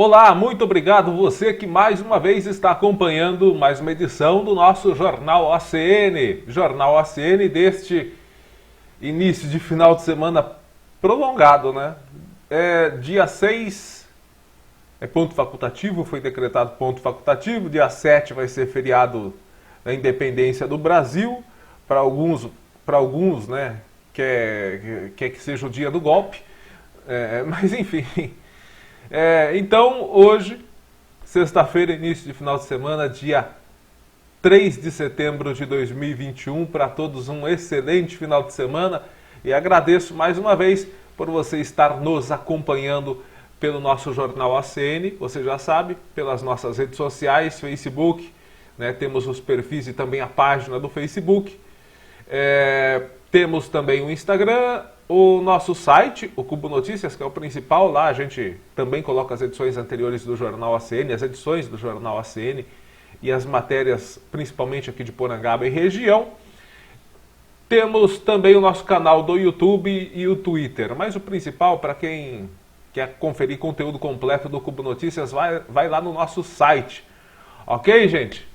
Olá, muito obrigado você que mais uma vez está acompanhando mais uma edição do nosso Jornal ACN. Jornal ACN deste início de final de semana prolongado, né? Dia 6 é ponto facultativo, foi decretado ponto facultativo. Dia 7 vai ser feriado da independência do Brasil. Para alguns, né, quer que seja o dia do golpe. Mas enfim... Então, hoje, sexta-feira, início de final de semana, dia 3 de setembro de 2021, para todos um excelente final de semana e agradeço mais uma vez por você estar nos acompanhando pelo nosso Jornal ACN, você já sabe, pelas nossas redes sociais, Facebook, né, temos os perfis e também a página do Facebook, temos também o Instagram, o nosso site, o Cubo Notícias, que é o principal, lá a gente também coloca as edições anteriores do Jornal ACN, as edições do Jornal ACN e as matérias, principalmente aqui de Porangaba e região. Temos também o nosso canal do YouTube e o Twitter, mas o principal, para quem quer conferir conteúdo completo do Cubo Notícias, vai lá no nosso site. Ok, gente?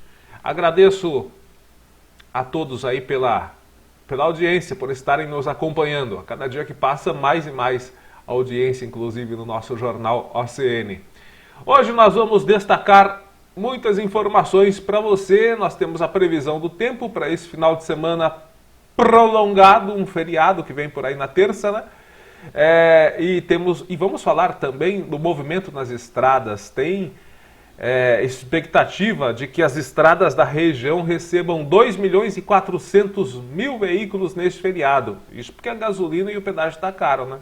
Agradeço a todos aí pela audiência, por estarem nos acompanhando. A cada dia que passa, mais e mais audiência, inclusive no nosso Jornal ACN. Hoje nós vamos destacar muitas informações para você. Nós temos a previsão do tempo para esse final de semana prolongado, um feriado que vem por aí na terça, né? E vamos falar também do movimento nas estradas. Tem expectativa de que as estradas da região recebam 2.400.000 veículos neste feriado. Isso porque a gasolina e o pedágio está caro, né?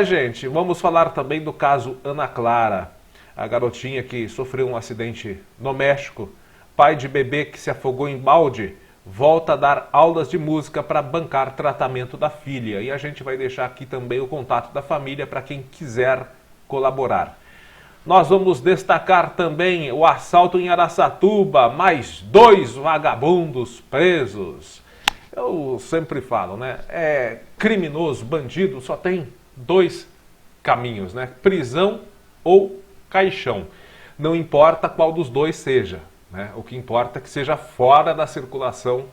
Gente, vamos falar também do caso Ana Clara, a garotinha que sofreu um acidente no México. Pai de bebê que se afogou em balde volta a dar aulas de música para bancar tratamento da filha. E a gente vai deixar aqui também o contato da família para quem quiser colaborar. Nós vamos destacar também o assalto em Araçatuba, mais 2 vagabundos presos. Eu sempre falo, né? Criminoso, bandido, só tem 2 caminhos, né? Prisão ou caixão. Não importa qual dos dois seja, né? O que importa é que seja fora da circulação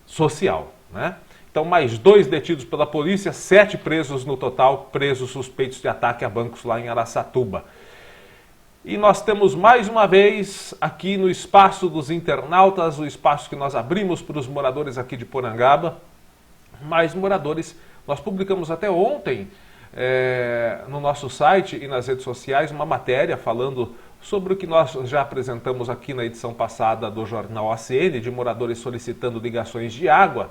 social, né? Então, mais 2 detidos pela polícia, 7 presos no total, presos suspeitos de ataque a bancos lá em Araçatuba. E nós temos mais uma vez aqui no Espaço dos Internautas, o espaço que nós abrimos para os moradores aqui de Porangaba. Mais moradores, nós publicamos até ontem no nosso site e nas redes sociais uma matéria falando sobre o que nós já apresentamos aqui na edição passada do Jornal ACN, de moradores solicitando ligações de água.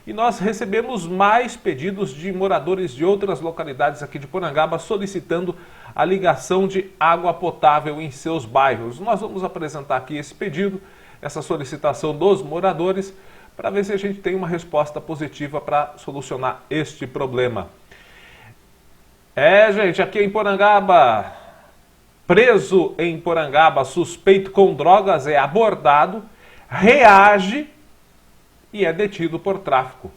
E nós recebemos mais pedidos de moradores de outras localidades aqui de Porangaba solicitando a ligação de água potável em seus bairros. Nós vamos apresentar aqui esse pedido, essa solicitação dos moradores, para ver se a gente tem uma resposta positiva para solucionar este problema. Gente, aqui em Porangaba, preso em Porangaba, suspeito com drogas é abordado, reage e é detido por tráfico.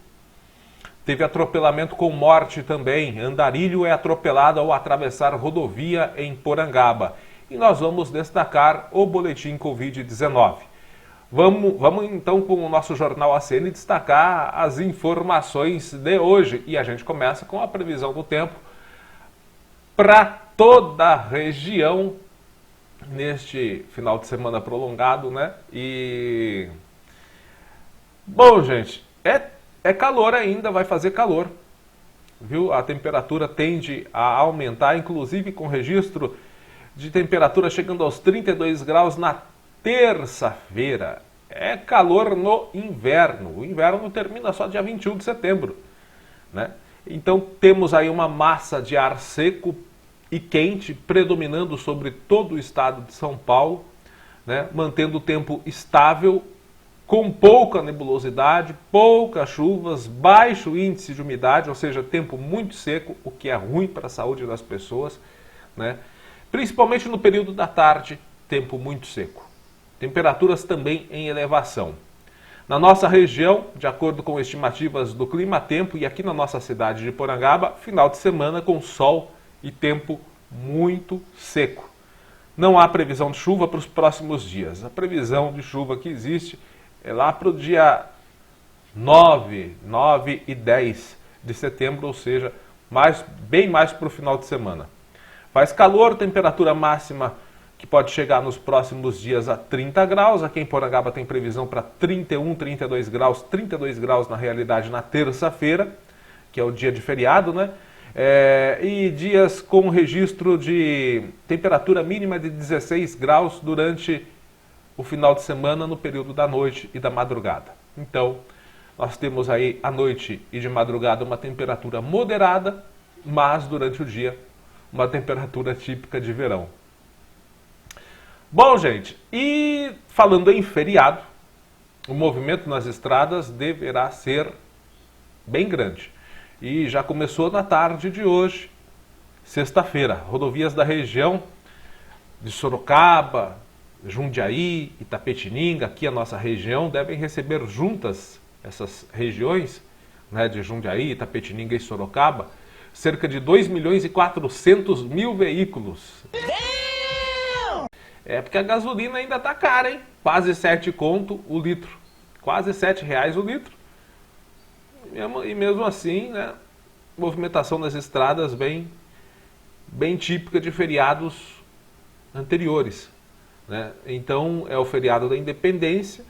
Teve atropelamento com morte também. Andarilho é atropelado ao atravessar rodovia em Porangaba. E nós vamos destacar o boletim Covid-19. Vamos então com o nosso Jornal ACN destacar as informações de hoje. E a gente começa com a previsão do tempo para toda a região neste final de semana prolongado, né? Bom, gente, é calor ainda, vai fazer calor, viu? A temperatura tende a aumentar, inclusive com registro de temperatura chegando aos 32 graus na terça-feira. É calor no inverno, o inverno termina só dia 21 de setembro, né? Então temos aí uma massa de ar seco e quente predominando sobre todo o estado de São Paulo, né? Mantendo o tempo estável, com pouca nebulosidade, poucas chuvas, baixo índice de umidade, ou seja, tempo muito seco, o que é ruim para a saúde das pessoas, né? Principalmente no período da tarde, tempo muito seco. Temperaturas também em elevação. Na nossa região, de acordo com estimativas do Climatempo, e aqui na nossa cidade de Porangaba, final de semana com sol e tempo muito seco. Não há previsão de chuva para os próximos dias. A previsão de chuva que existe é lá para o dia 9 e 10 de setembro, ou seja, bem mais para o final de semana. Faz calor, temperatura máxima que pode chegar nos próximos dias a 30 graus. Aqui em Porangaba tem previsão para 31, 32 graus na realidade na terça-feira, que é o dia de feriado, né? E dias com registro de temperatura mínima de 16 graus durante o final de semana, no período da noite e da madrugada. Então, nós temos aí à noite e de madrugada uma temperatura moderada, mas durante o dia uma temperatura típica de verão. Bom, gente, e falando em feriado, o movimento nas estradas deverá ser bem grande. E já começou na tarde de hoje, sexta-feira. Rodovias da região de Sorocaba, Jundiaí, Itapetininga, aqui a nossa região, devem receber juntas essas regiões, né, de Jundiaí, Itapetininga e Sorocaba, cerca de 2.400.000 veículos. É porque a gasolina ainda está cara, hein? Quase 7 conto o litro. Quase R$7 o litro. E mesmo assim, né, movimentação nas estradas bem típica de feriados anteriores, né? Então, é o feriado da Independência.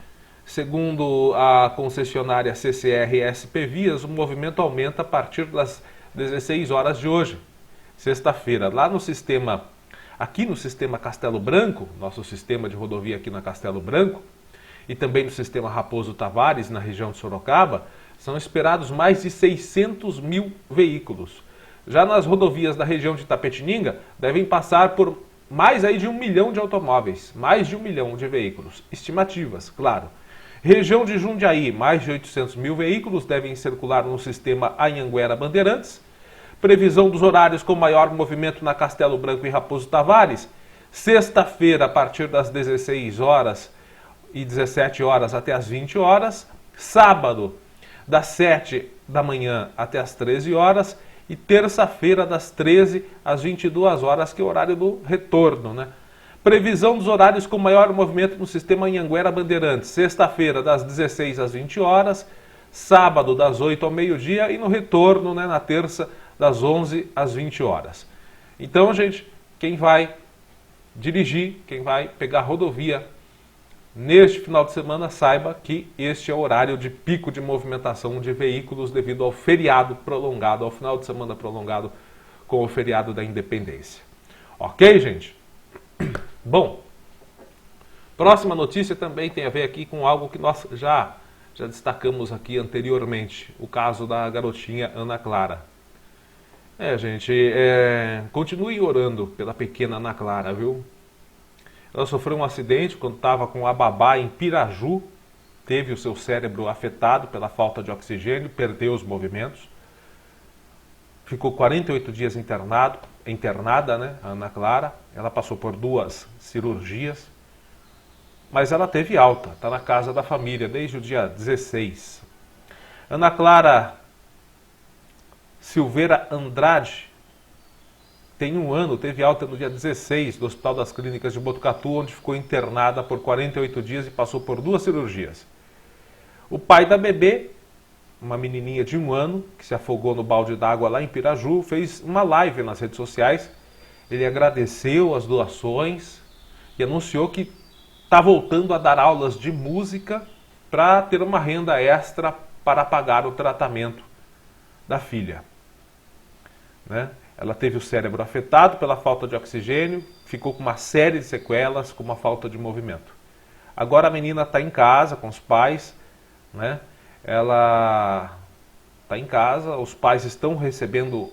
Segundo a concessionária CCR SP Vias, o movimento aumenta a partir das 16 horas de hoje, sexta-feira. Lá no sistema, aqui no sistema Castelo Branco, nosso sistema de rodovia aqui na Castelo Branco, e também no sistema Raposo Tavares, na região de Sorocaba, são esperados mais de 600.000 veículos. Já nas rodovias da região de Itapetininga, devem passar por mais aí de 1 milhão de automóveis, mais de 1 milhão de veículos, estimativas, claro. Região de Jundiaí, mais de 800.000 veículos devem circular no sistema Anhanguera Bandeirantes. Previsão dos horários com maior movimento na Castelo Branco e Raposo Tavares. Sexta-feira, a partir das 16 horas e 17 horas até as 20 horas. Sábado, das 7 da manhã até as 13 horas. E terça-feira, das 13 às 22 horas, que é o horário do retorno, né? Previsão dos horários com maior movimento no sistema Anhanguera Bandeirantes. Sexta-feira, das 16 às 20 horas. Sábado, das 8 ao meio-dia. E no retorno, né, na terça, das 11 às 20 horas. Então, gente, quem vai dirigir, quem vai pegar rodovia neste final de semana, saiba que este é o horário de pico de movimentação de veículos devido ao feriado prolongado, ao final de semana prolongado com o feriado da Independência. Ok, gente? Bom, próxima notícia também tem a ver aqui com algo que nós já destacamos aqui anteriormente, o caso da garotinha Ana Clara. Gente, continue orando pela pequena Ana Clara, viu? Ela sofreu um acidente quando estava com a babá em Piraju, teve o seu cérebro afetado pela falta de oxigênio, perdeu os movimentos, ficou 48 dias internada, né, a Ana Clara. Ela passou por 2 cirurgias, mas ela teve alta, está na casa da família desde o dia 16. Ana Clara Silveira Andrade tem 1 ano, teve alta no dia 16 do Hospital das Clínicas de Botucatu, onde ficou internada por 48 dias e passou por 2 cirurgias. O pai da bebê, uma menininha de 1 ano, que se afogou no balde d'água lá em Piraju, fez uma live nas redes sociais. Ele agradeceu as doações e anunciou que está voltando a dar aulas de música para ter uma renda extra para pagar o tratamento da filha, né? Ela teve o cérebro afetado pela falta de oxigênio, ficou com uma série de sequelas, com uma falta de movimento. Agora a menina está em casa com os pais, né? Ela está em casa, os pais estão recebendo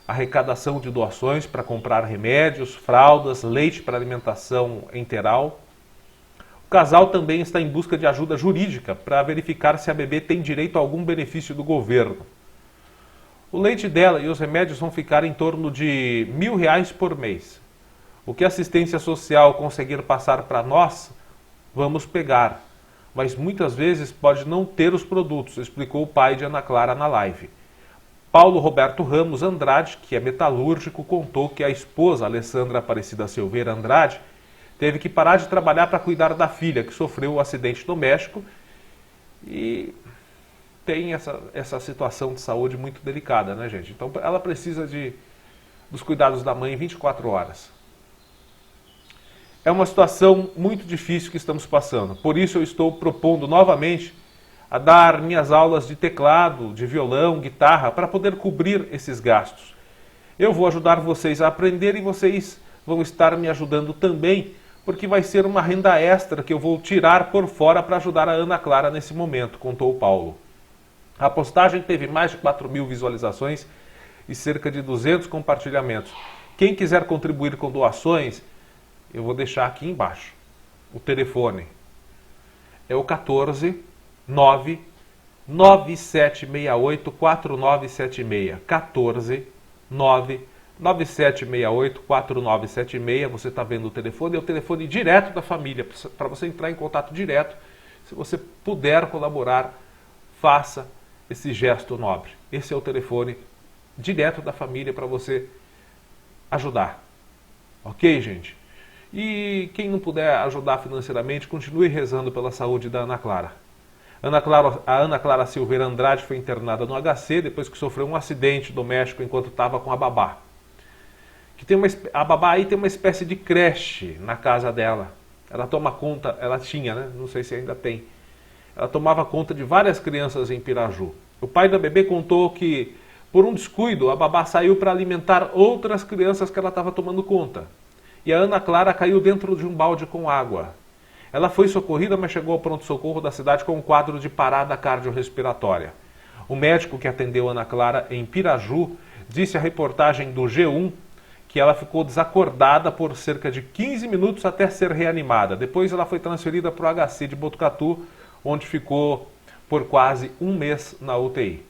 arrecadação de doações para comprar remédios, fraldas, leite para alimentação enteral. O casal também está em busca de ajuda jurídica para verificar se a bebê tem direito a algum benefício do governo. O leite dela e os remédios vão ficar em torno de R$1.000 por mês. O que a assistência social conseguir passar para nós, vamos pegar. Mas muitas vezes pode não ter os produtos, explicou o pai de Ana Clara na live. Paulo Roberto Ramos Andrade, que é metalúrgico, contou que a esposa, Alessandra Aparecida Silveira Andrade, teve que parar de trabalhar para cuidar da filha, que sofreu um acidente doméstico e tem essa situação de saúde muito delicada, né, gente? Então ela precisa dos cuidados da mãe 24 horas. É uma situação muito difícil que estamos passando. Por isso eu estou propondo novamente a dar minhas aulas de teclado, de violão, guitarra, para poder cobrir esses gastos. Eu vou ajudar vocês a aprender e vocês vão estar me ajudando também, porque vai ser uma renda extra que eu vou tirar por fora para ajudar a Ana Clara nesse momento, contou o Paulo. A postagem teve mais de 4.000 visualizações e cerca de 200 compartilhamentos. Quem quiser contribuir com doações, eu vou deixar aqui embaixo. O telefone é o 14 9 9768 4976. 14 9 9768 4976. Você está vendo o telefone, é o telefone direto da família, para você entrar em contato direto. Se você puder colaborar, faça esse gesto nobre. Esse é o telefone direto da família para você ajudar. Ok, gente? E quem não puder ajudar financeiramente, continue rezando pela saúde da Ana Clara. A Ana Clara Silveira Andrade foi internada no HC depois que sofreu um acidente doméstico enquanto estava com a babá. A babá aí tem uma espécie de creche na casa dela. Ela toma conta, ela tinha, né? Não sei se ainda tem. Ela tomava conta de várias crianças em Piraju. O pai da bebê contou que, por um descuido, a babá saiu para alimentar outras crianças que ela estava tomando conta. E a Ana Clara caiu dentro de um balde com água. Ela foi socorrida, mas chegou ao pronto-socorro da cidade com um quadro de parada cardiorrespiratória. O médico que atendeu a Ana Clara em Piraju disse à reportagem do G1 que ela ficou desacordada por cerca de 15 minutos até ser reanimada. Depois ela foi transferida para o HC de Botucatu, onde ficou por quase um mês na UTI.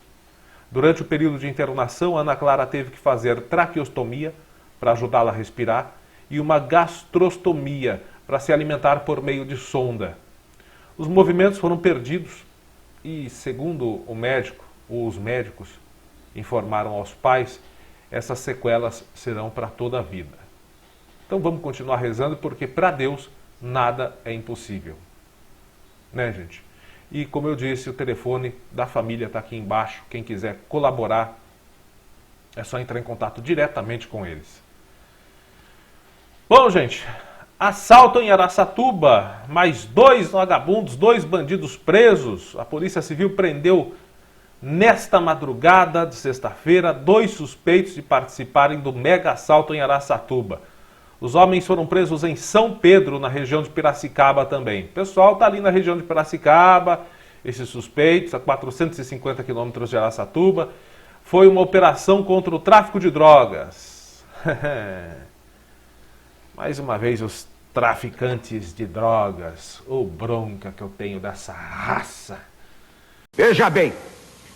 Durante o período de internação, a Ana Clara teve que fazer traqueostomia para ajudá-la a respirar e uma gastrostomia para se alimentar por meio de sonda. Os movimentos foram perdidos e, segundo os médicos informaram aos pais, essas sequelas serão para toda a vida. Então vamos continuar rezando, porque para Deus nada é impossível. Né, gente? E como eu disse, o telefone da família está aqui embaixo. Quem quiser colaborar, é só entrar em contato diretamente com eles. Bom, gente, assalto em Araçatuba, mais 2 vagabundos, 2 bandidos presos. A Polícia Civil prendeu nesta madrugada de sexta-feira 2 suspeitos de participarem do mega assalto em Araçatuba. Os homens foram presos em São Pedro, na região de Piracicaba também. O pessoal está ali na região de Piracicaba, esses suspeitos, a 450 quilômetros de Araçatuba. Foi uma operação contra o tráfico de drogas. Mais uma vez, os traficantes de drogas. Ô, bronca que eu tenho dessa raça. Veja bem,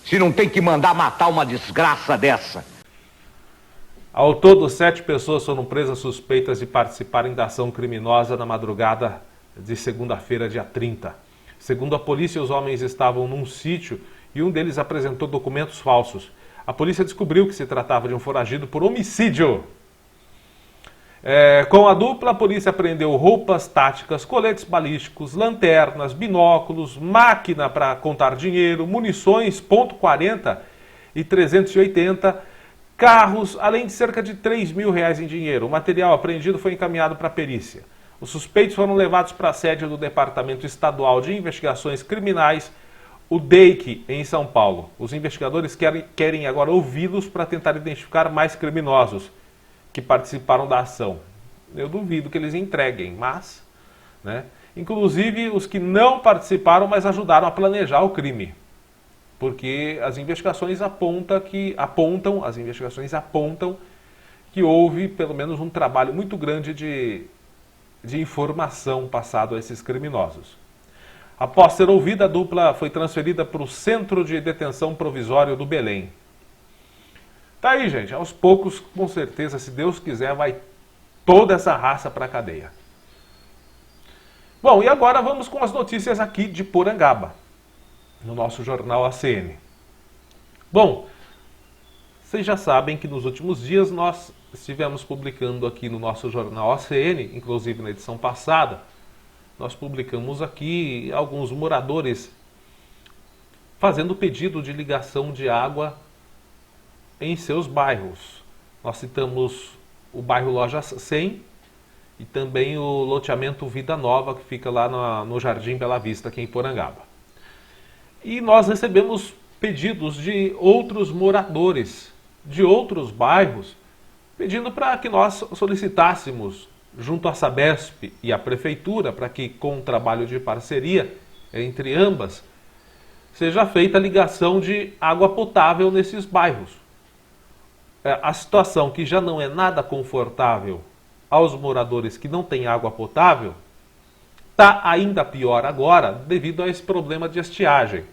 se não tem que mandar matar uma desgraça dessa. Ao todo, 7 pessoas foram presas suspeitas de participarem da ação criminosa na madrugada de segunda-feira, dia 30. Segundo a polícia, os homens estavam num sítio e um deles apresentou documentos falsos. A polícia descobriu que se tratava de um foragido por homicídio. Com a dupla, a polícia apreendeu roupas táticas, coletes balísticos, lanternas, binóculos, máquina para contar dinheiro, munições .40 e 380, carros, além de cerca de R$3.000 em dinheiro. O material apreendido foi encaminhado para a perícia. Os suspeitos foram levados para a sede do Departamento Estadual de Investigações Criminais, o DEIC, em São Paulo. Os investigadores querem agora ouvi-los para tentar identificar mais criminosos que participaram da ação. Eu duvido que eles entreguem, mas, né, inclusive os que não participaram, mas ajudaram a planejar o crime. Porque as investigações apontam que houve pelo menos um trabalho muito grande de informação passado a esses criminosos. Após ser ouvida, a dupla foi transferida para o Centro de Detenção Provisório do Belém. Tá aí, gente, aos poucos, com certeza, se Deus quiser, vai toda essa raça para a cadeia. Bom, e agora vamos com as notícias aqui de Porangaba, no nosso jornal ACN. Bom, Vocês já sabem que nos últimos dias nós estivemos publicando aqui no nosso jornal ACN, inclusive na edição passada, nós publicamos aqui alguns moradores fazendo pedido de ligação de água em seus bairros. Nós citamos o bairro Lojas 100 e também o loteamento Vida Nova, que fica lá no Jardim Bela Vista, aqui em Porangaba. E nós recebemos pedidos de outros moradores de outros bairros, pedindo para que nós solicitássemos junto à Sabesp e à Prefeitura, para que com um trabalho de parceria entre ambas, seja feita a ligação de água potável nesses bairros. A situação que já não é nada confortável aos moradores que não têm água potável, está ainda pior agora devido a esse problema de estiagem.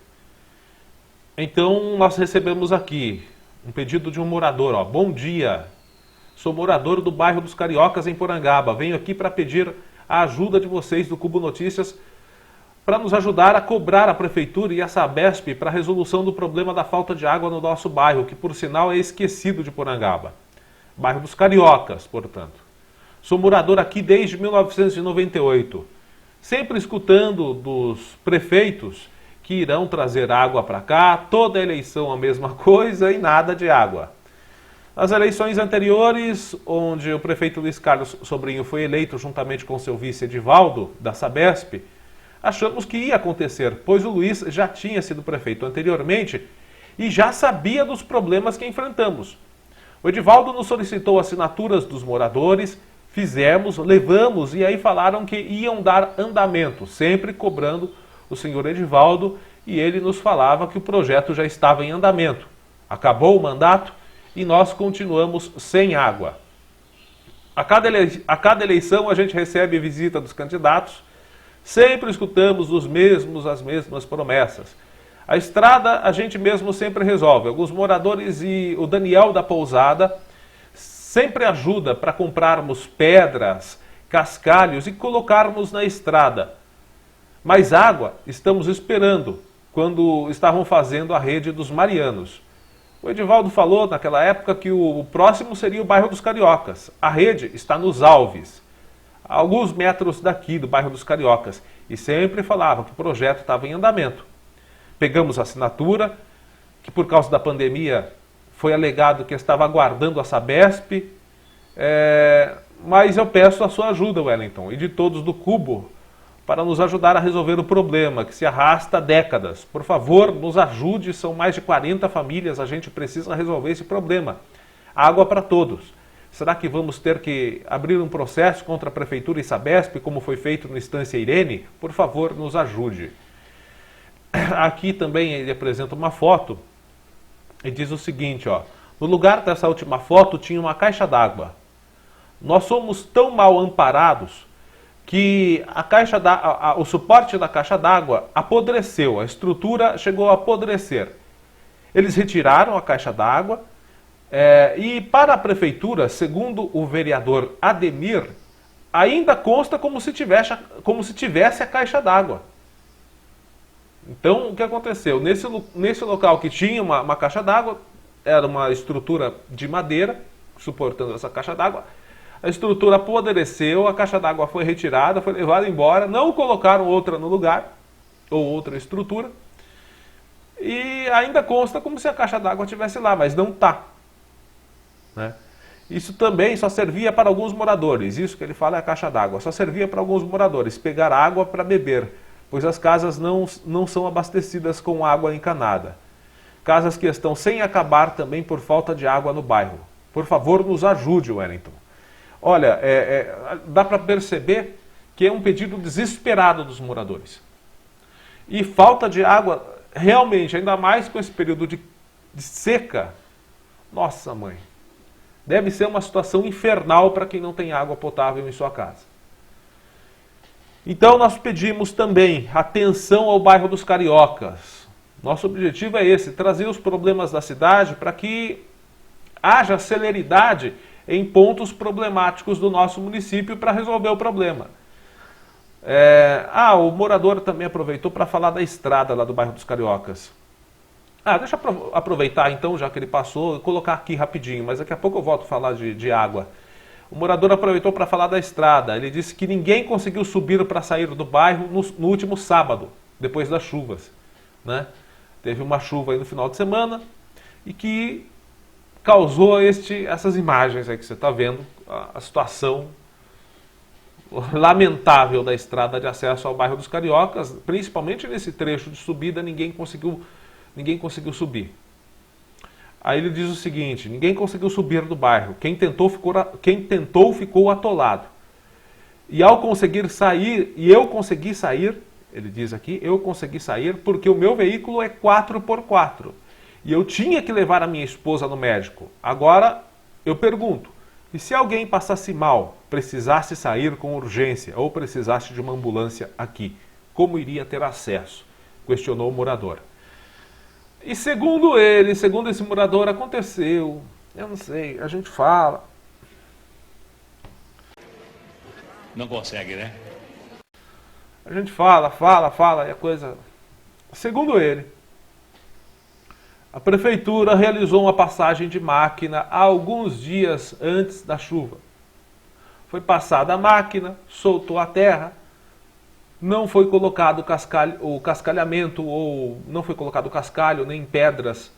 Então nós recebemos aqui um pedido de um morador, ó, bom dia, sou morador do bairro dos Cariocas em Porangaba, venho aqui para pedir a ajuda de vocês do Cubo Notícias para nos ajudar a cobrar a Prefeitura e a Sabesp para a resolução do problema da falta de água no nosso bairro, que por sinal é esquecido de Porangaba. Bairro dos Cariocas, portanto. Sou morador aqui desde 1998, sempre escutando dos prefeitos que irão trazer água para cá, toda eleição a mesma coisa e nada de água. Nas eleições anteriores, onde o prefeito Luiz Carlos Sobrinho foi eleito juntamente com seu vice Edivaldo, da Sabesp, achamos que ia acontecer, pois o Luiz já tinha sido prefeito anteriormente e já sabia dos problemas que enfrentamos. O Edivaldo nos solicitou assinaturas dos moradores, fizemos, levamos e aí falaram que iam dar andamento, sempre cobrando o senhor Edivaldo, e ele nos falava que o projeto já estava em andamento. Acabou o mandato e nós continuamos sem água. A cada eleição a gente recebe visita dos candidatos, sempre escutamos as mesmas promessas. A estrada a gente mesmo sempre resolve. Alguns moradores e o Daniel da Pousada sempre ajuda para comprarmos pedras, cascalhos e colocarmos na estrada. Mas água estamos esperando, quando estavam fazendo a rede dos Marianos. O Edivaldo falou naquela época que o próximo seria o bairro dos Cariocas. A rede está nos Alves, a alguns metros daqui do bairro dos Cariocas. E sempre falava que o projeto estava em andamento. Pegamos a assinatura, que por causa da pandemia foi alegado que estava aguardando a Sabesp. Mas eu peço a sua ajuda, Wellington, e de todos do Cubo, para nos ajudar a resolver o problema, que se arrasta há décadas. Por favor, nos ajude, são mais de 40 famílias, a gente precisa resolver esse problema. Água para todos. Será que vamos ter que abrir um processo contra a Prefeitura e Sabesp, como foi feito no Estância Irene? Por favor, nos ajude. Aqui também ele apresenta uma foto e diz o seguinte, ó, no lugar dessa última foto tinha uma caixa d'água. Nós somos tão mal amparados que o suporte da caixa d'água apodreceu, a estrutura chegou a apodrecer. Eles retiraram a caixa d'água e para a Prefeitura, segundo o vereador Ademir, ainda consta como se tivesse a caixa d'água. Então, o que aconteceu? Nesse local que tinha uma caixa d'água, era uma estrutura de madeira, suportando essa caixa d'água, a estrutura apodreceu, a caixa d'água foi retirada, foi levada embora, não colocaram outra no lugar, ou outra estrutura, e ainda consta como se a caixa d'água estivesse lá, mas não está. Né? Isso também só servia para alguns moradores, isso que ele fala é a caixa d'água, só servia para alguns moradores pegar água para beber, pois as casas não são abastecidas com água encanada. Casas que estão sem acabar também por falta de água no bairro. Por favor, nos ajude, Wellington. Olha, dá para perceber que é um pedido desesperado dos moradores. E falta de água, realmente, ainda mais com esse período de seca, nossa mãe, deve ser uma situação infernal para quem não tem água potável em sua casa. Então nós pedimos também atenção ao bairro dos Cariocas. Nosso objetivo é esse, trazer os problemas da cidade para que haja celeridade em pontos problemáticos do nosso município para resolver o problema. O morador também aproveitou para falar da estrada lá do bairro dos Cariocas. Deixa eu aproveitar então, já que ele passou, e colocar aqui rapidinho, mas daqui a pouco eu volto a falar de água. O morador aproveitou para falar da estrada. Ele disse que ninguém conseguiu subir para sair do bairro no último sábado, depois das chuvas, né? Teve uma chuva aí no final de semana e que causou essas imagens aí que você está vendo, a situação lamentável da estrada de acesso ao bairro dos Cariocas, principalmente nesse trecho de subida, ninguém conseguiu subir. Aí ele diz o seguinte: ninguém conseguiu subir do bairro, quem tentou ficou atolado. E ao conseguir sair, e eu consegui sair, ele diz aqui, eu consegui sair porque o meu veículo é 4x4. E eu tinha que levar a minha esposa no médico. Agora, eu pergunto, e se alguém passasse mal, precisasse sair com urgência ou precisasse de uma ambulância aqui, como iria ter acesso? Questionou o morador. E segundo esse morador, aconteceu. Eu não sei, a gente fala. Não consegue, né? A gente fala, e a coisa... Segundo ele, a prefeitura realizou uma passagem de máquina há alguns dias antes da chuva. Foi passada a máquina, soltou a terra, não foi colocado o cascalhamento, ou não foi colocado cascalho nem pedras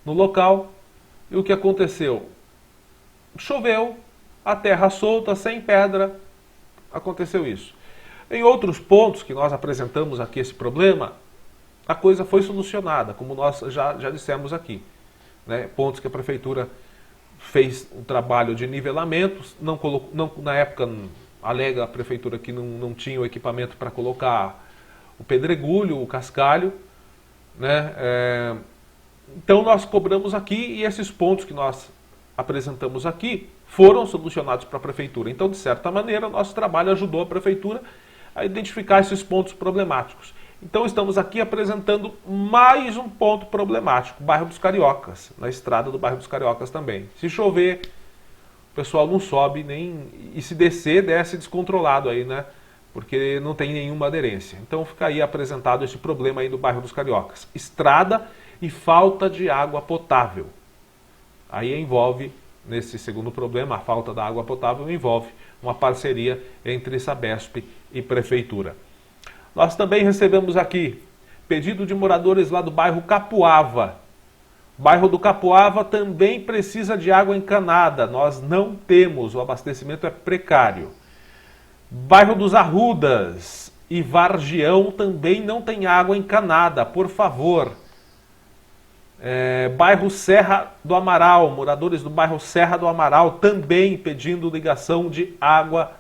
no local. E o que aconteceu? Choveu, a terra solta, sem pedra, aconteceu isso. Em outros pontos que nós apresentamos aqui esse problema, a coisa foi solucionada, como nós já dissemos aqui, né? Pontos que a prefeitura fez um trabalho de nivelamento, na época alega a prefeitura que não tinha o equipamento para colocar o pedregulho, o cascalho, né? Então nós cobramos aqui e esses pontos que nós apresentamos aqui foram solucionados para a prefeitura. Então, de certa maneira, nosso trabalho ajudou a prefeitura a identificar esses pontos problemáticos. Então estamos aqui apresentando mais um ponto problemático, bairro dos Cariocas, na estrada do bairro dos Cariocas também. Se chover, o pessoal não sobe nem, e se descer, desce descontrolado aí, né? Porque não tem nenhuma aderência. Então fica aí apresentado esse problema aí do bairro dos Cariocas. Estrada e falta de água potável. Aí envolve, nesse segundo problema, a falta da água potável envolve uma parceria entre Sabesp e Prefeitura. Nós também recebemos aqui pedido de moradores lá do bairro Capuava. O bairro do Capuava também precisa de água encanada. Nós não temos, o abastecimento é precário. Bairro dos Arrudas e Vargião também não tem água encanada, por favor. Bairro Serra do Amaral, moradores do bairro Serra do Amaral também pedindo ligação de água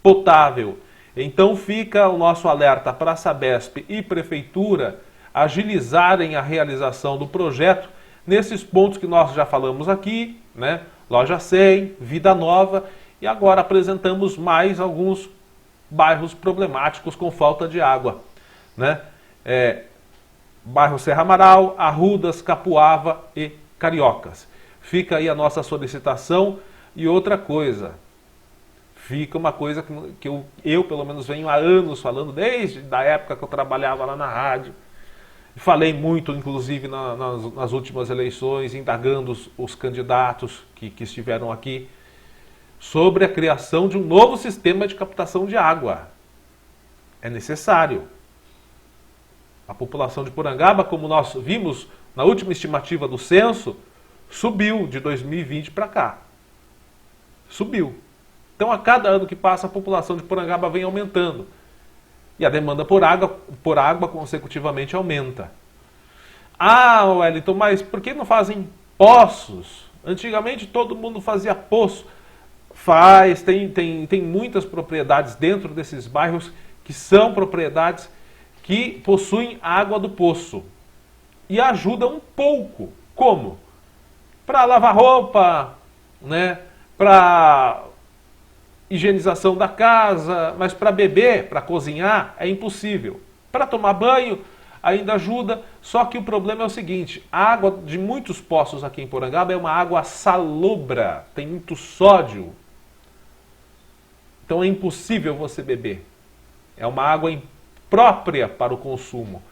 potável. Então fica o nosso alerta para a Sabesp e Prefeitura agilizarem a realização do projeto nesses pontos que nós já falamos aqui, né? Loja 100, Vida Nova, e agora apresentamos mais alguns bairros problemáticos com falta de água, né? Bairro Serra Amaral, Arrudas, Capuava e Cariocas. Fica aí a nossa solicitação. E outra coisa, fica uma coisa que eu pelo menos venho há anos falando, desde a época que eu trabalhava lá na rádio. Falei muito, inclusive, nas últimas eleições, indagando os candidatos que estiveram aqui, sobre a criação de um novo sistema de captação de água. É necessário. A população de Porangaba, como nós vimos na última estimativa do censo, subiu de 2020 para cá. Subiu. Então, a cada ano que passa, a população de Porangaba vem aumentando. E a demanda por água consecutivamente aumenta. Wellington, mas por que não fazem poços? Antigamente todo mundo fazia poço. Tem muitas propriedades dentro desses bairros que são propriedades que possuem água do poço. E ajuda um pouco. Como? Para lavar roupa, né? Para higienização da casa, mas para beber, para cozinhar, é impossível. Para tomar banho, ainda ajuda, só que o problema é o seguinte: a água de muitos poços aqui em Porangaba é uma água salobra, tem muito sódio. Então é impossível você beber. É uma água imprópria para o consumo.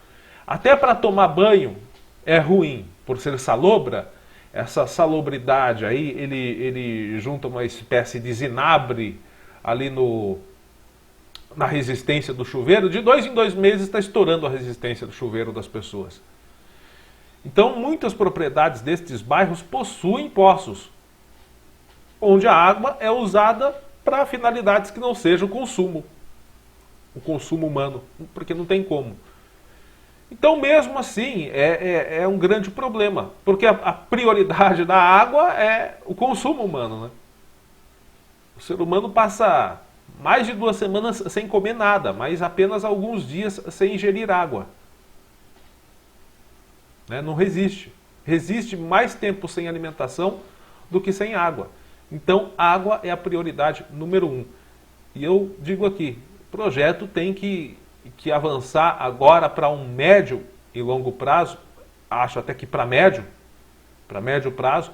Até para tomar banho, é ruim por ser salobra. Essa salobridade aí, ele junta uma espécie de zinabre ali na resistência do chuveiro. De 2 em 2 meses está estourando a resistência do chuveiro das pessoas. Então, muitas propriedades destes bairros possuem poços, onde a água é usada para finalidades que não sejam o consumo humano, porque não tem como. Então, mesmo assim, é um grande problema, porque a prioridade da água é o consumo humano, né? O ser humano passa mais de 2 semanas sem comer nada, mas apenas alguns dias sem ingerir água. Né? Não resiste. Resiste mais tempo sem alimentação do que sem água. Então, água é a prioridade número 1. E eu digo aqui, o projeto tem que avançar agora para um médio e longo prazo, acho até que para médio prazo,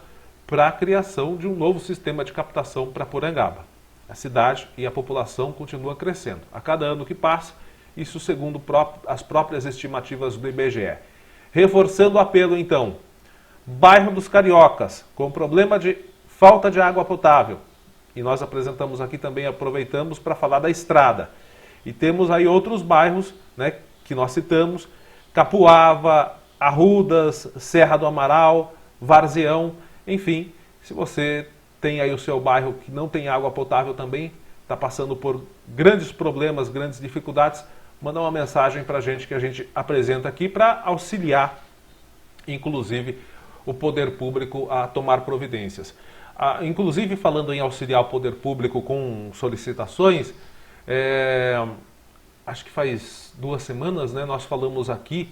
para a criação de um novo sistema de captação para Porangaba. A cidade e a população continua crescendo. A cada ano que passa, isso segundo as próprias estimativas do IBGE. Reforçando o apelo, então, bairro dos Cariocas, com problema de falta de água potável. E nós apresentamos aqui também, aproveitamos para falar da estrada. E temos aí outros bairros, né, que nós citamos, Capuava, Arrudas, Serra do Amaral, Varzeão, enfim, se você tem aí o seu bairro que não tem água potável também, está passando por grandes problemas, grandes dificuldades, manda uma mensagem para a gente que a gente apresenta aqui para auxiliar, inclusive, o poder público a tomar providências. Inclusive, falando em auxiliar o poder público com solicitações, acho que faz 2 semanas, né, nós falamos aqui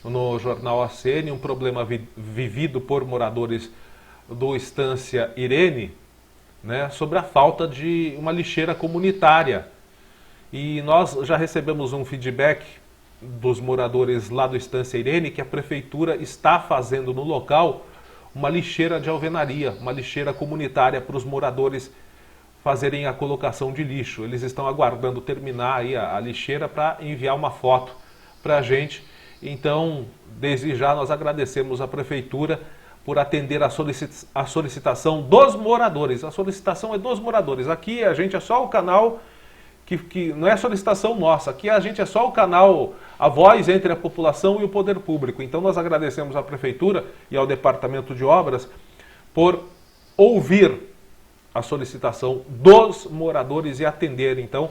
no Jornal ACN um problema vivido por moradores do Estância Irene, né, sobre a falta de uma lixeira comunitária. E nós já recebemos um feedback dos moradores lá do Estância Irene que a prefeitura está fazendo no local uma lixeira de alvenaria, uma lixeira comunitária para os moradores fazerem a colocação de lixo. Eles estão aguardando terminar aí a lixeira para enviar uma foto para a gente. Então, desde já, nós agradecemos a prefeitura por atender a solicitação dos moradores. A solicitação é dos moradores. Aqui a gente é só o canal que não é solicitação nossa. Aqui a gente é só o canal, a voz entre a população e o poder público. Então nós agradecemos à prefeitura e ao departamento de obras por ouvir a solicitação dos moradores e atender. Então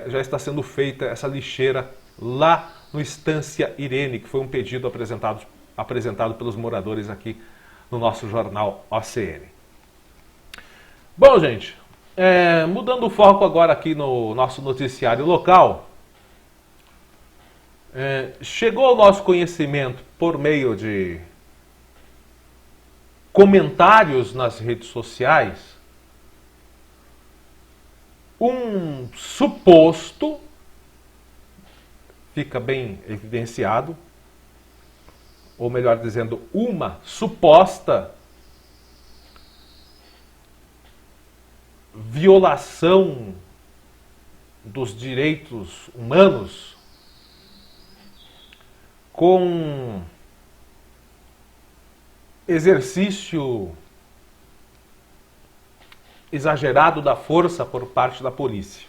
já está sendo feita essa lixeira lá no Estância Irene, que foi um pedido apresentado pelos moradores aqui no nosso jornal OCN. Bom, gente, mudando o foco agora aqui no nosso noticiário local, chegou ao nosso conhecimento por meio de comentários nas redes sociais um suposto, fica bem evidenciado, ou melhor dizendo, uma suposta violação dos direitos humanos com exercício exagerado da força por parte da polícia.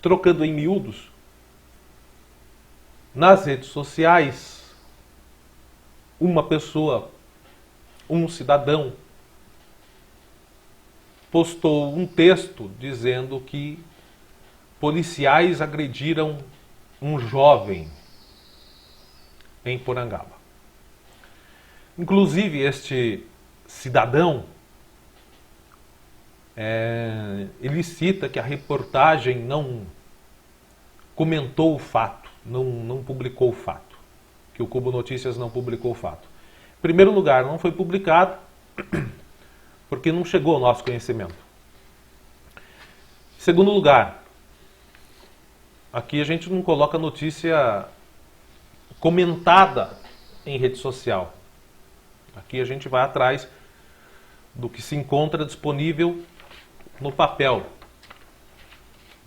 Trocando em miúdos, nas redes sociais, uma pessoa, um cidadão, postou um texto dizendo que policiais agrediram um jovem em Porangaba. Inclusive, este cidadão, ele cita que a reportagem não comentou o fato, não publicou o fato, que o Cubo Notícias não publicou o fato. Em primeiro lugar, não foi publicado porque não chegou ao nosso conhecimento. Em segundo lugar, aqui a gente não coloca notícia comentada em rede social. Aqui a gente vai atrás do que se encontra disponível no papel,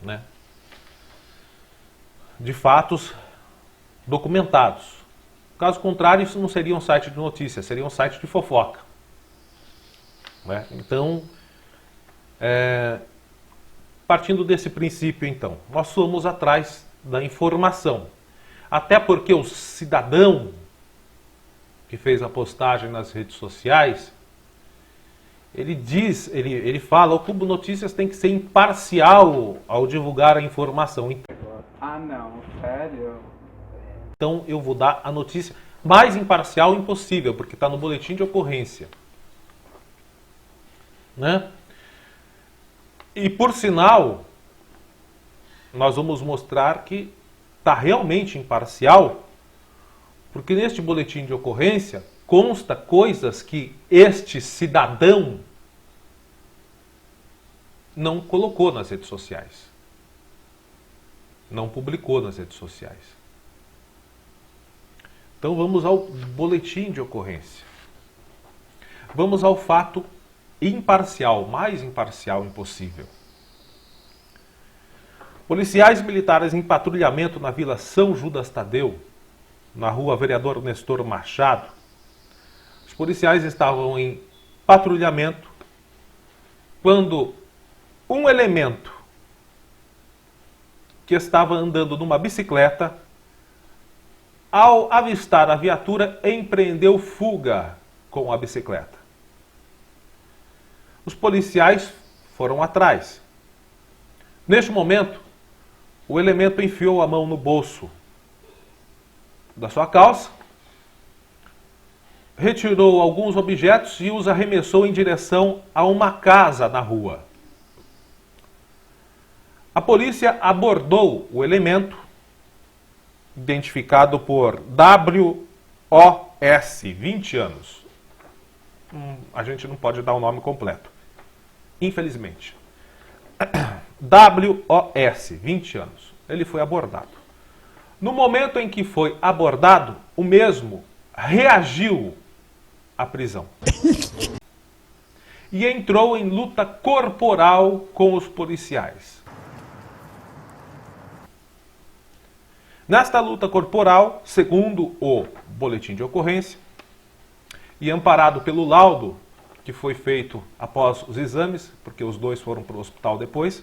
né? De fatos documentados. Caso contrário, isso não seria um site de notícias, seria um site de fofoca. Né? Então, partindo desse princípio, então, nós fomos atrás da informação. Até porque o cidadão que fez a postagem nas redes sociais, ele fala, o Cubo Notícias tem que ser imparcial ao divulgar a informação. Ah, não, sério? Então eu vou dar a notícia mais imparcial impossível, porque está no boletim de ocorrência. Né? E por sinal, nós vamos mostrar que está realmente imparcial, porque neste boletim de ocorrência consta coisas que este cidadão não colocou nas redes sociais. Não publicou nas redes sociais. Então vamos ao boletim de ocorrência. Vamos ao fato imparcial, mais imparcial impossível. Policiais militares em patrulhamento na Vila São Judas Tadeu, na rua Vereador Nestor Machado. Os policiais estavam em patrulhamento quando um elemento que estava andando numa bicicleta, ao avistar a viatura, empreendeu fuga com a bicicleta. Os policiais foram atrás. Neste momento, o elemento enfiou a mão no bolso da sua calça, retirou alguns objetos e os arremessou em direção a uma casa na rua. A polícia abordou o elemento, identificado por WOS, 20 anos. A gente não pode dar o nome completo, infelizmente. WOS, 20 anos. Ele foi abordado. No momento em que foi abordado, o mesmo reagiu à prisão. E entrou em luta corporal com os policiais. Nesta luta corporal, segundo o boletim de ocorrência, e amparado pelo laudo que foi feito após os exames, porque os dois foram para o hospital depois,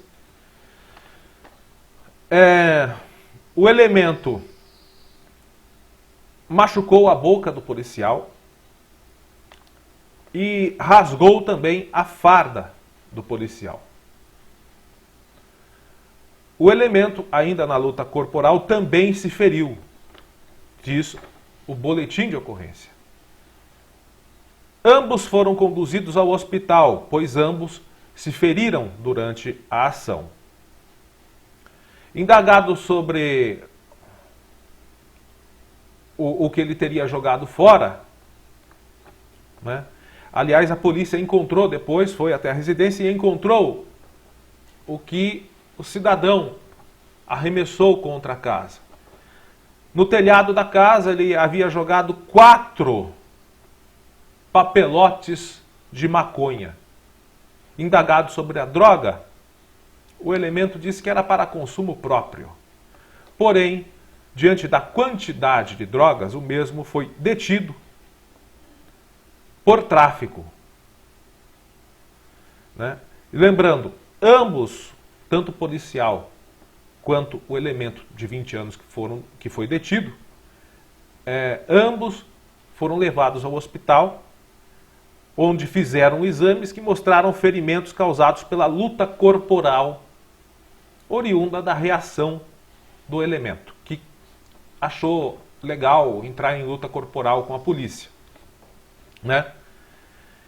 o elemento machucou a boca do policial e rasgou também a farda do policial. O elemento, ainda na luta corporal, também se feriu, diz o boletim de ocorrência. Ambos foram conduzidos ao hospital, pois ambos se feriram durante a ação. Indagado sobre o que ele teria jogado fora, né? Aliás, a polícia encontrou depois, foi até a residência e encontrou o que o cidadão arremessou contra a casa. No telhado da casa, ele havia jogado 4 papelotes de maconha. Indagado sobre a droga, o elemento disse que era para consumo próprio. Porém, diante da quantidade de drogas, o mesmo foi detido por tráfico. Né? E lembrando, ambos, tanto o policial quanto o elemento de 20 anos que foi detido, ambos foram levados ao hospital, onde fizeram exames que mostraram ferimentos causados pela luta corporal oriunda da reação do elemento, que achou legal entrar em luta corporal com a polícia. Né?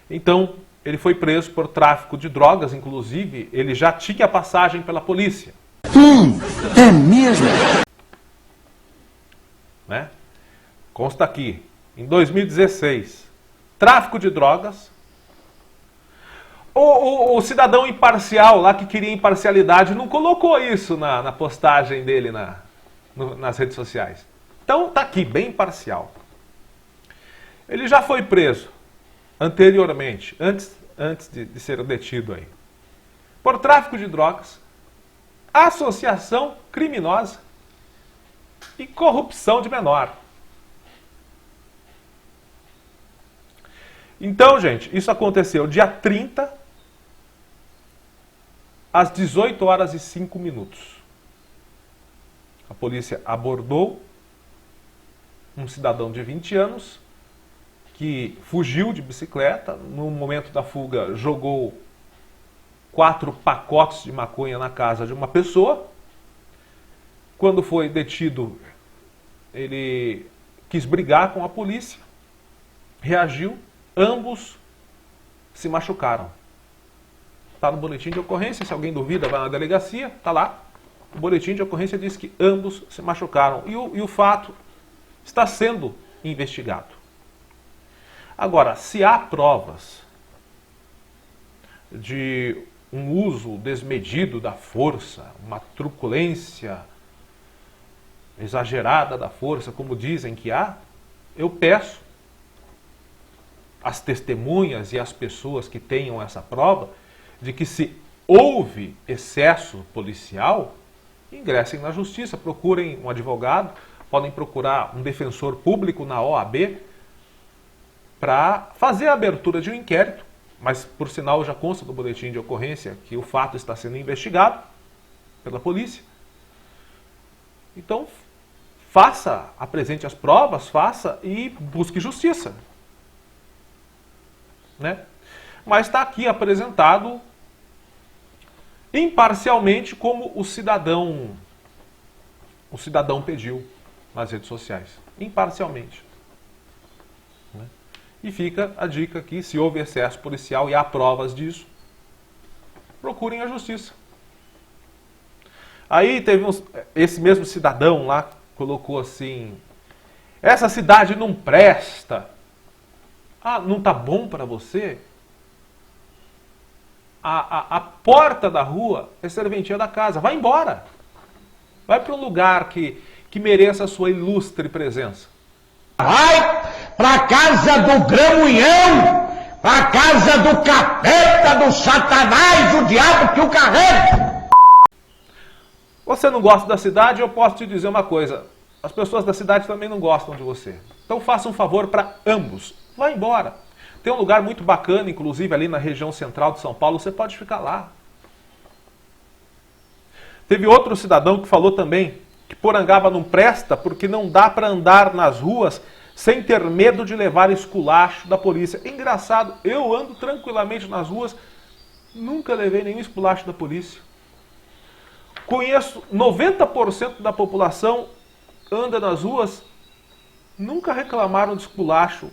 Então, ele foi preso por tráfico de drogas, inclusive, ele já tinha passagem pela polícia. É mesmo? Né? Consta aqui, em 2016, tráfico de drogas. O cidadão imparcial lá, que queria imparcialidade, não colocou isso na postagem dele nas redes sociais. Então, está aqui, bem imparcial. Ele já foi preso anteriormente, antes de ser detido aí, por tráfico de drogas, associação criminosa e corrupção de menor. Então, gente, isso aconteceu dia 30, às 18 horas e 5 minutos. A polícia abordou um cidadão de 20 anos que fugiu de bicicleta. No momento da fuga, jogou 4 pacotes de maconha na casa de uma pessoa. Quando foi detido, ele quis brigar com a polícia, reagiu, ambos se machucaram. Está no boletim de ocorrência, se alguém duvida, vai na delegacia, está lá. O boletim de ocorrência diz que ambos se machucaram e o fato está sendo investigado. Agora, se há provas de um uso desmedido da força, uma truculência exagerada da força, como dizem que há, eu peço às testemunhas e às pessoas que tenham essa prova de que, se houve excesso policial, ingressem na justiça, procurem um advogado, podem procurar um defensor público na OAB para fazer a abertura de um inquérito, mas por sinal já consta no boletim de ocorrência que o fato está sendo investigado pela polícia. Então, apresente as provas, faça e busque justiça. Né? Mas está aqui apresentado imparcialmente como o cidadão pediu nas redes sociais. Imparcialmente. Né? E fica a dica aqui, se houve excesso policial e há provas disso, procurem a justiça. Aí teve esse mesmo cidadão lá, colocou assim: essa cidade não presta. Ah, não está bom para você? A porta da rua é serventia da casa. Vai embora. Vai para um lugar que mereça a sua ilustre presença. Vai pra casa do gramunhão, pra casa do capeta, do satanás, do diabo que o carrega. Você não gosta da cidade, eu posso te dizer uma coisa: as pessoas da cidade também não gostam de você. Então faça um favor para ambos. Vá embora. Tem um lugar muito bacana, inclusive ali na região central de São Paulo, você pode ficar lá. Teve outro cidadão que falou também que Porangaba não presta porque não dá para andar nas ruas sem ter medo de levar esculacho da polícia. Engraçado, eu ando tranquilamente nas ruas, nunca levei nenhum esculacho da polícia. Conheço 90% da população anda nas ruas, nunca reclamaram de esculacho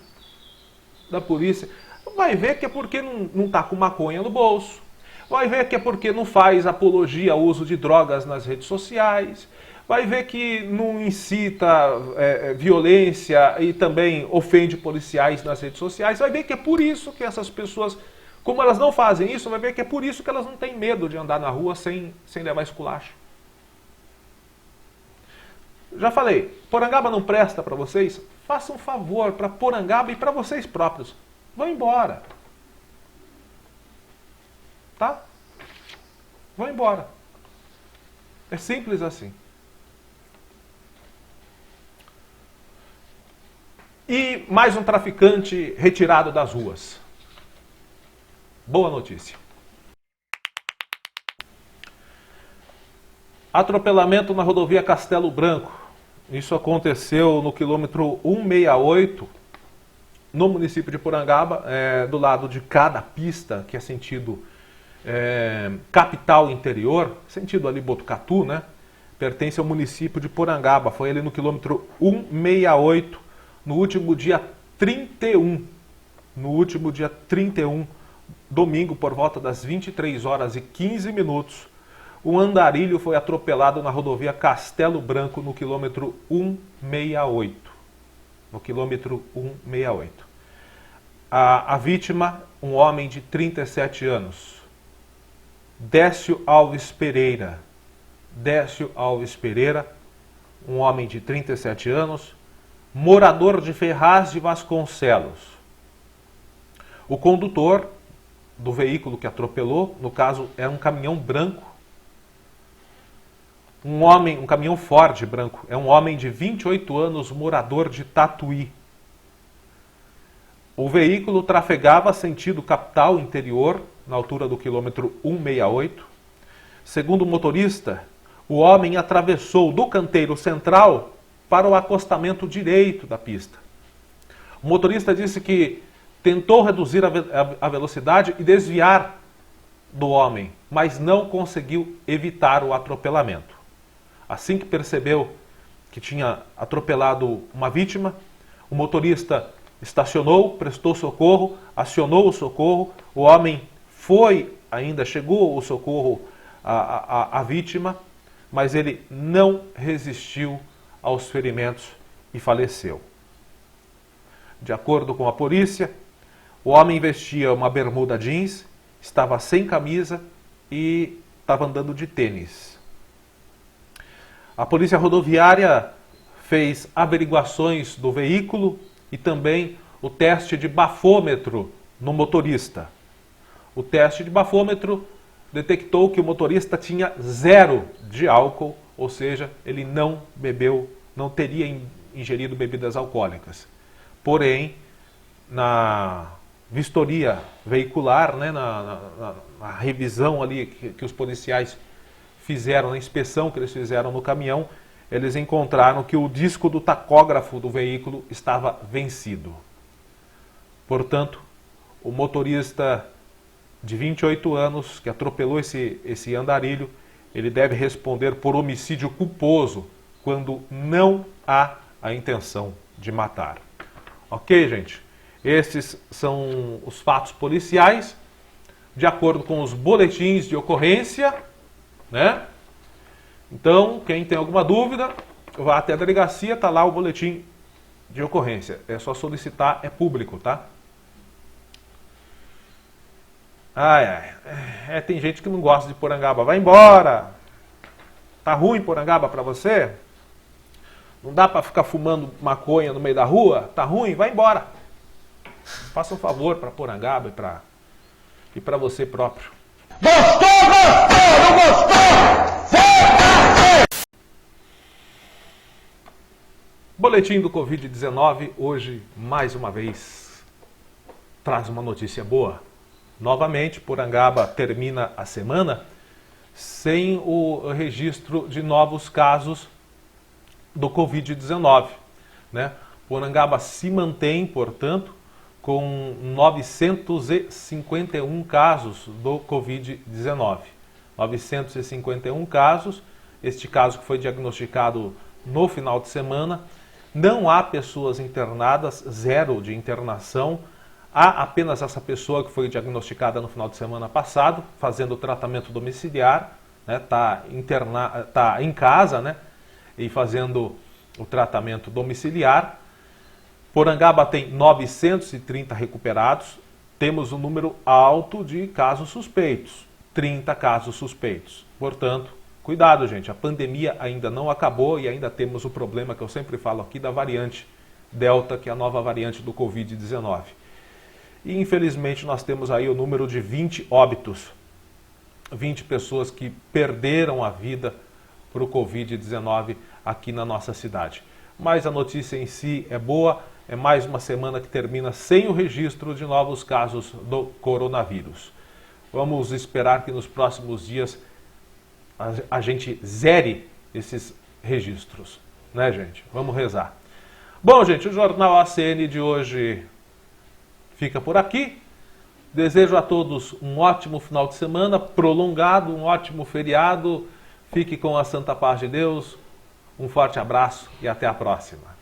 da polícia. Vai ver que é porque não está com maconha no bolso. Vai ver que é porque não faz apologia ao uso de drogas nas redes sociais. Vai ver que não incita violência e também ofende policiais nas redes sociais. Vai ver que é por isso que essas pessoas, como elas não fazem isso, vai ver que é por isso que elas não têm medo de andar na rua sem levar esculacho. Já falei, Porangaba não presta para vocês? Faça um favor para Porangaba e para vocês próprios. Vão embora. Tá? Vão embora. É simples assim. E mais um traficante retirado das ruas. Boa notícia. Atropelamento na rodovia Castelo Branco. Isso aconteceu no quilômetro 168, no município de Porangaba, do lado de cada pista, que é sentido capital interior, sentido ali Botucatu, né? Pertence ao município de Porangaba. Foi ali no quilômetro 168, no último dia 31. No último dia 31, domingo, por volta das 23 horas e 15 minutos, um andarilho foi atropelado na rodovia Castelo Branco, no quilômetro 168. No quilômetro 168. A vítima, um homem de 37 anos. Décio Alves Pereira. Décio Alves Pereira, um homem de 37 anos, morador de Ferraz de Vasconcelos. O condutor do veículo que atropelou, no caso, era um caminhão branco, um caminhão Ford branco. É um homem de 28 anos, morador de Tatuí. O veículo trafegava sentido capital interior, na altura do quilômetro 168. Segundo o motorista, o homem atravessou do canteiro central para o acostamento direito da pista. O motorista disse que tentou reduzir a velocidade e desviar do homem, mas não conseguiu evitar o atropelamento. Assim que percebeu que tinha atropelado uma vítima, o motorista estacionou, prestou socorro, acionou o socorro, o homem chegou o socorro à vítima, mas ele não resistiu aos ferimentos e faleceu. De acordo com a polícia, o homem vestia uma bermuda jeans, estava sem camisa e estava andando de tênis. A polícia rodoviária fez averiguações do veículo e também o teste de bafômetro no motorista. O teste de bafômetro detectou que o motorista tinha 0 de álcool, ou seja, ele não bebeu, não teria ingerido bebidas alcoólicas. Porém, na vistoria veicular, né, na revisão ali que os policiais fizeram, na inspeção que eles fizeram no caminhão, eles encontraram que o disco do tacógrafo do veículo estava vencido. Portanto, o motorista de 28 anos que atropelou esse andarilho, ele deve responder por homicídio culposo quando não há a intenção de matar. Ok, gente? Esses são os fatos policiais, de acordo com os boletins de ocorrência, né? Então, quem tem alguma dúvida, vá até a delegacia, tá lá o boletim de ocorrência. É só solicitar, é público, tá? Tem gente que não gosta de Porangaba. Vai embora! Tá ruim Porangaba pra você? Não dá pra ficar fumando maconha no meio da rua? Tá ruim? Vai embora! Faça um favor pra Porangaba e pra você próprio. Gostou, gostou, não gostou? Foda-se! Boletim do Covid-19, hoje, mais uma vez, traz uma notícia boa. Novamente, Porangaba termina a semana sem o registro de novos casos do Covid-19, né? Porangaba se mantém, portanto, com 951 casos do Covid-19. 951 casos, este caso que foi diagnosticado no final de semana. Não há pessoas internadas, 0 de internação. Há apenas essa pessoa que foi diagnosticada no final de semana passado, fazendo tratamento domiciliar, né? Tá em casa, né? E fazendo o tratamento domiciliar. Porangaba tem 930 recuperados, temos um número alto de casos suspeitos, 30 casos suspeitos. Portanto, cuidado, gente, a pandemia ainda não acabou e ainda temos o problema que eu sempre falo aqui da variante Delta, que é a nova variante do Covid-19. E infelizmente nós temos aí o número de 20 óbitos, 20 pessoas que perderam a vida para o Covid-19 aqui na nossa cidade. Mas a notícia em si é boa, é mais uma semana que termina sem o registro de novos casos do coronavírus. Vamos esperar que nos próximos dias a gente zere esses registros, né, gente? Vamos rezar. Bom, gente, o Jornal ACN de hoje fica por aqui. Desejo a todos um ótimo final de semana, prolongado, um ótimo feriado. Fique com a santa paz de Deus. Um forte abraço e até a próxima.